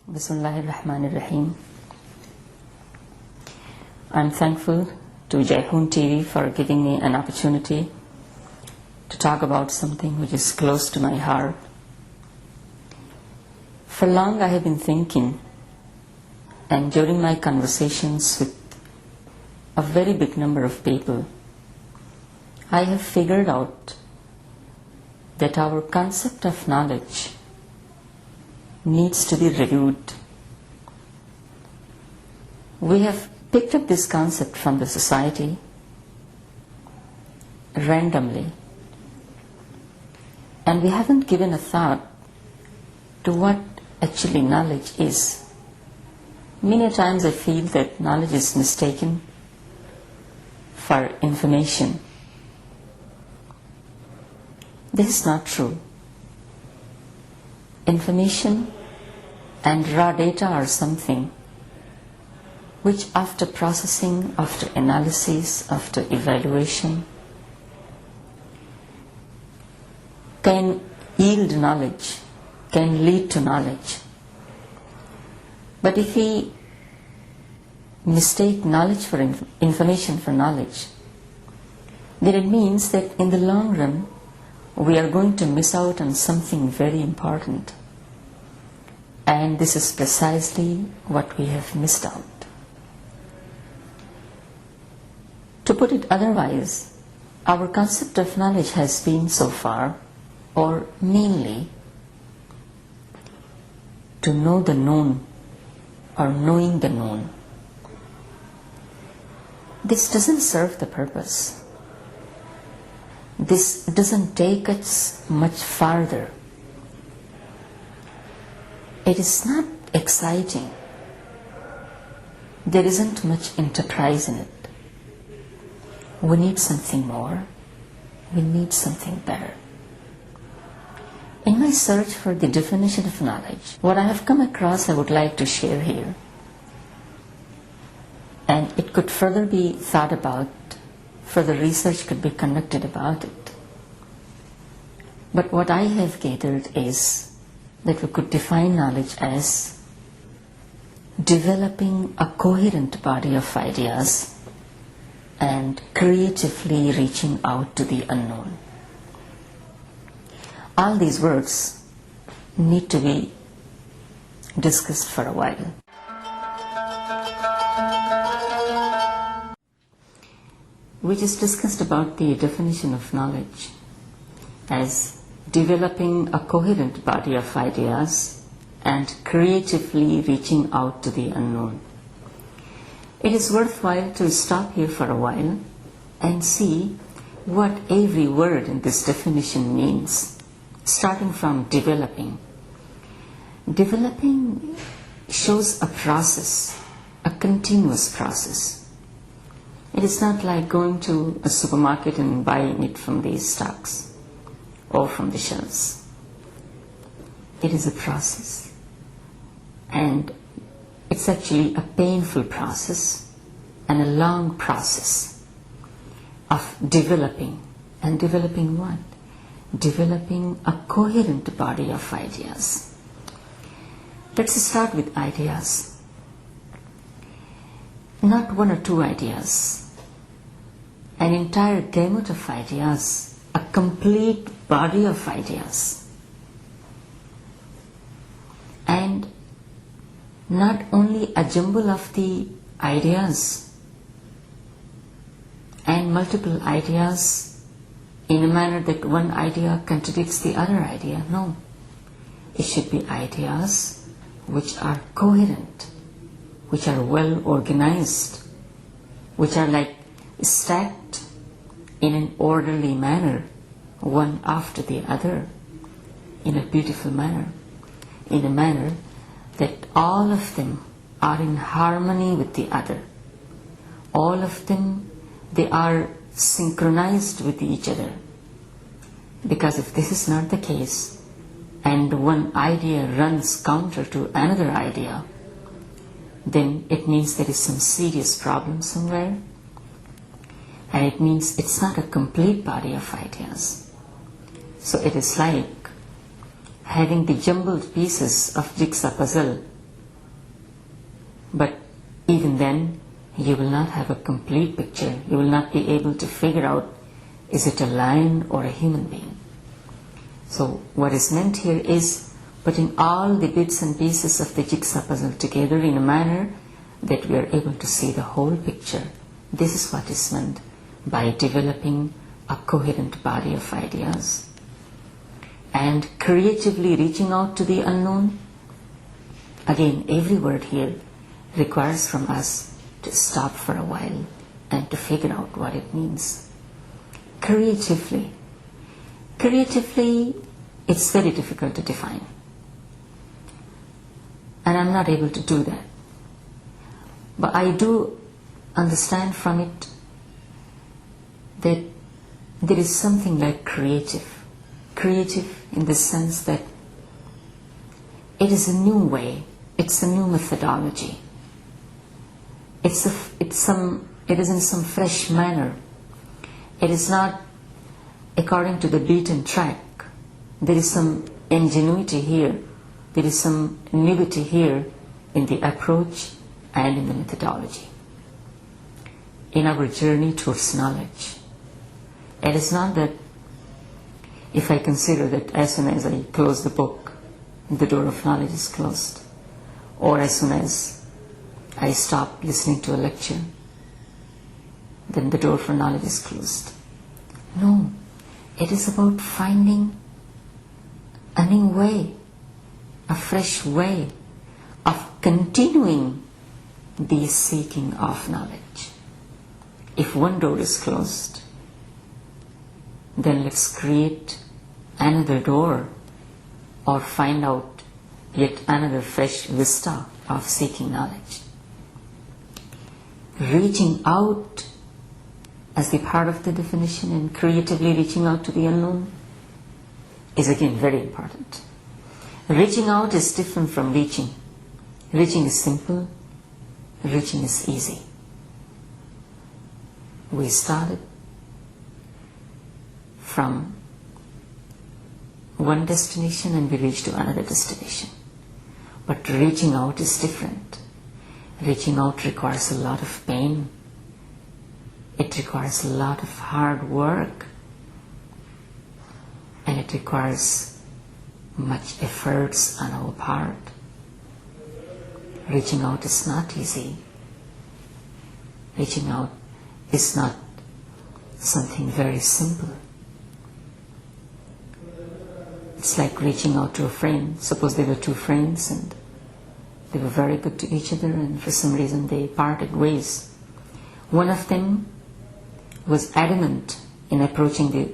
Bismillahirrahmanirrahim. I'm thankful to Jaihun TV for giving me an opportunity to talk about something which is close to my heart. For long I have been thinking, and during my conversations with a very big number of people, I have figured out that our concept of knowledge needs to be reviewed. We have picked up this concept from the society randomly, and we haven't given a thought to what actually knowledge is. Many times I feel that knowledge is mistaken for information. This is not true. Information and raw data are something which, after processing, after analysis, after evaluation, can yield knowledge, can lead to knowledge. But if we mistake knowledge for information for knowledge, then it means that in the long run we are going to miss out on something very important. And this is precisely what we have missed out. To put it otherwise, our concept of knowledge has been so far, or mainly, to know the known or knowing the known. This doesn't serve the purpose. This doesn't take us much farther. It is not exciting. There isn't much enterprise in it. We need something more. We need something better. In my search for the definition of knowledge, what I have come across I would like to share here. And it could further be thought about, further research could be conducted about it. But what I have gathered is that we could define knowledge as developing a coherent body of ideas and creatively reaching out to the unknown. All these words need to be discussed for a while. We just discussed about the definition of knowledge as developing a coherent body of ideas and creatively reaching out to the unknown. It is worthwhile to stop here for a while and see what every word in this definition means, starting from developing. Developing shows a process, a continuous process. It is not like going to a supermarket and buying it from the stocks or from the shelves. It is a process, and it's actually a painful process and a long process of developing. And developing what? Developing a coherent body of ideas. Let's start with ideas. Not one or two ideas. An entire gamut of ideas, a complete body of ideas. And not only a jumble of the ideas and multiple ideas in a manner that one idea contradicts the other idea. No. It should be ideas which are coherent, which are well organized, which are like stacked in an orderly manner, one after the other, in a beautiful manner, in a manner that all of them are in harmony with the other. All of them, they are synchronized with each other. Because if this is not the case, and one idea runs counter to another idea, then it means there is some serious problem somewhere, and it means it's not a complete body of ideas. So it is like having the jumbled pieces of jigsaw puzzle But even then, you will not have a complete picture. You will not be able to figure out, is it a lion or a human being? So what is meant here is putting all the bits and pieces of the jigsaw puzzle together in a manner that we are able to see the whole picture. This is what is meant by developing a coherent body of ideas. And creatively reaching out to the unknown. Again, every word here requires from us to stop for a while and to figure out what it means. Creatively. Creatively, it's very difficult to define. And I'm not able to do that. But I do understand from it that there is something like creative. Creative in the sense that it is a new way, it's a new methodology. It is in some fresh manner. It is not according to the beaten track. There is some ingenuity here. There is some novelty here in the approach and in the methodology. In our journey towards knowledge, it is not that if I consider that as soon as I close the book, the door of knowledge is closed, or as soon as I stop listening to a lecture, then the door for knowledge is closed. No, it is about finding a new way, a fresh way of continuing the seeking of knowledge. If one door is closed, then let's create another door or find out yet another fresh vista of seeking knowledge. Reaching out as the part of the definition and creatively reaching out to the unknown is again very important. Reaching out is different from reaching. Reaching is simple, reaching is easy. We started from one destination and we reach to another destination. But reaching out is different. Reaching out requires a lot of pain. It requires a lot of hard work. And it requires much efforts on our part. Reaching out is not easy. Reaching out is not something very simple. It's like reaching out to a friend. Suppose there were two friends and they were very good to each other and for some reason they parted ways. One of them was adamant in approaching the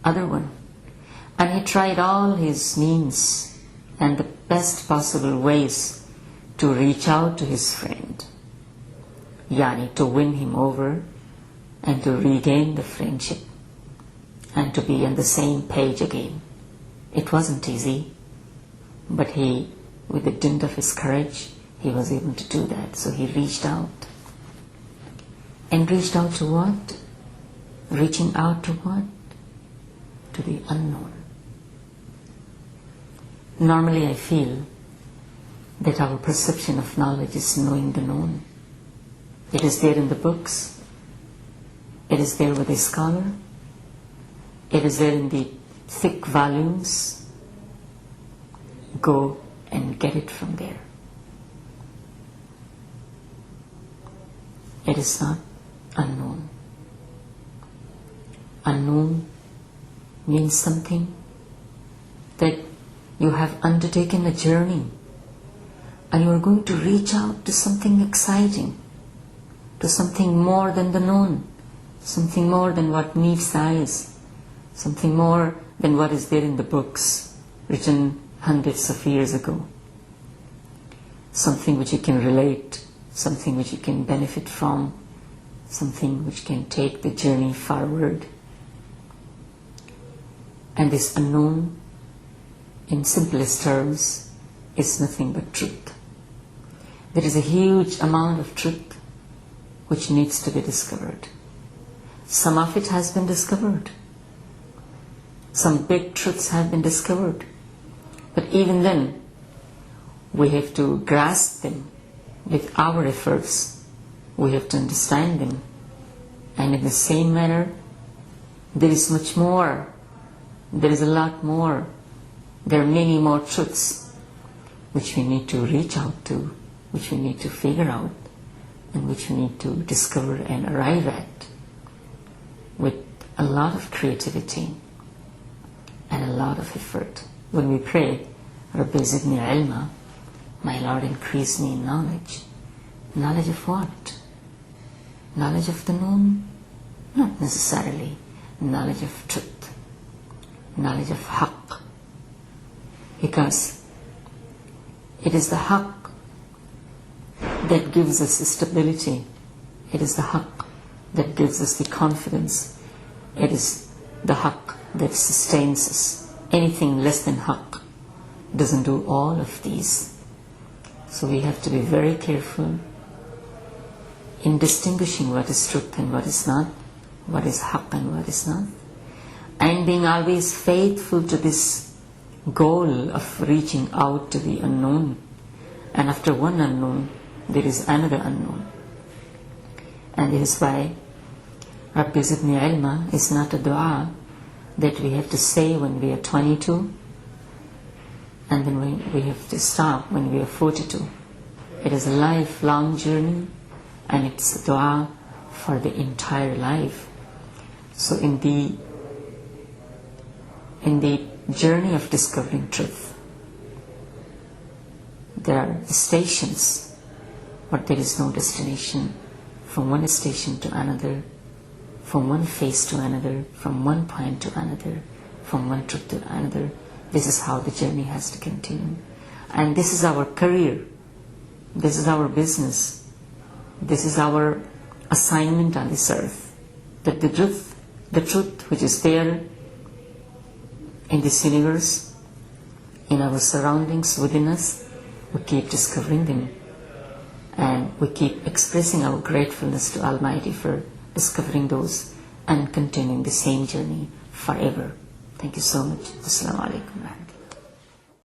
other one, and he tried all his means and the best possible ways to reach out to his friend, yani to win him over and to regain the friendship and to be on the same page again. It wasn't easy, but he, with the dint of his courage, he was able to do that. So he reached out. And reached out to what? Reaching out to what? To the unknown. Normally I feel that our perception of knowledge is knowing the known. It is there in the books. It is there with a scholar. It is there in the thick volumes. Go and get it from there. It is not unknown. Unknown means something that you have undertaken a journey and you are going to reach out to something exciting, to something more than the known, something more than what meets the eyes, something more than what is there in the books written hundreds of years ago. Something which you can relate, something which you can benefit from, something which can take the journey forward. And this unknown, in simplest terms, is nothing but truth. There is a huge amount of truth which needs to be discovered. Some of it has been discovered. Some big truths have been discovered. But even then, we have to grasp them. with our efforts, we have to understand them. And in the same manner, there is much more. There is a lot more. There are many more truths which we need to reach out to, which we need to figure out, and which we need to discover and arrive at with a lot of creativity and a lot of effort. When we pray, Rabbi zidni ilma, my Lord, increase me in knowledge. Knowledge of what? Knowledge of the known? Not necessarily. Knowledge of truth. Knowledge of haqq. Because it is the haqq that gives us stability. It is the haqq that gives us the confidence. It is the haqq that sustains us. Anything less than haqq doesn't do all of these. So we have to be very careful in distinguishing what is truth and what is not, what is haqq and what is not, and being always faithful to this goal of reaching out to the unknown. And after one unknown, there is another unknown. And this is why Rabbi zidni ilma is not a dua that we have to say when we are 22 and then we have to stop when we are 42. It is a lifelong journey, and it's a dua for the entire life. So in the journey of discovering truth, there are stations, but there is no destination. From one station to another, from one phase to another, from one point to another, from one truth to another. This is how the journey has to continue. And this is our career. This is our business. This is our assignment on this earth. That the truth which is there in this universe, in our surroundings, within us, we keep discovering them. And we keep expressing our gratefulness to Almighty for discovering those and continuing the same journey forever. Thank you so much. Assalamu alaikum.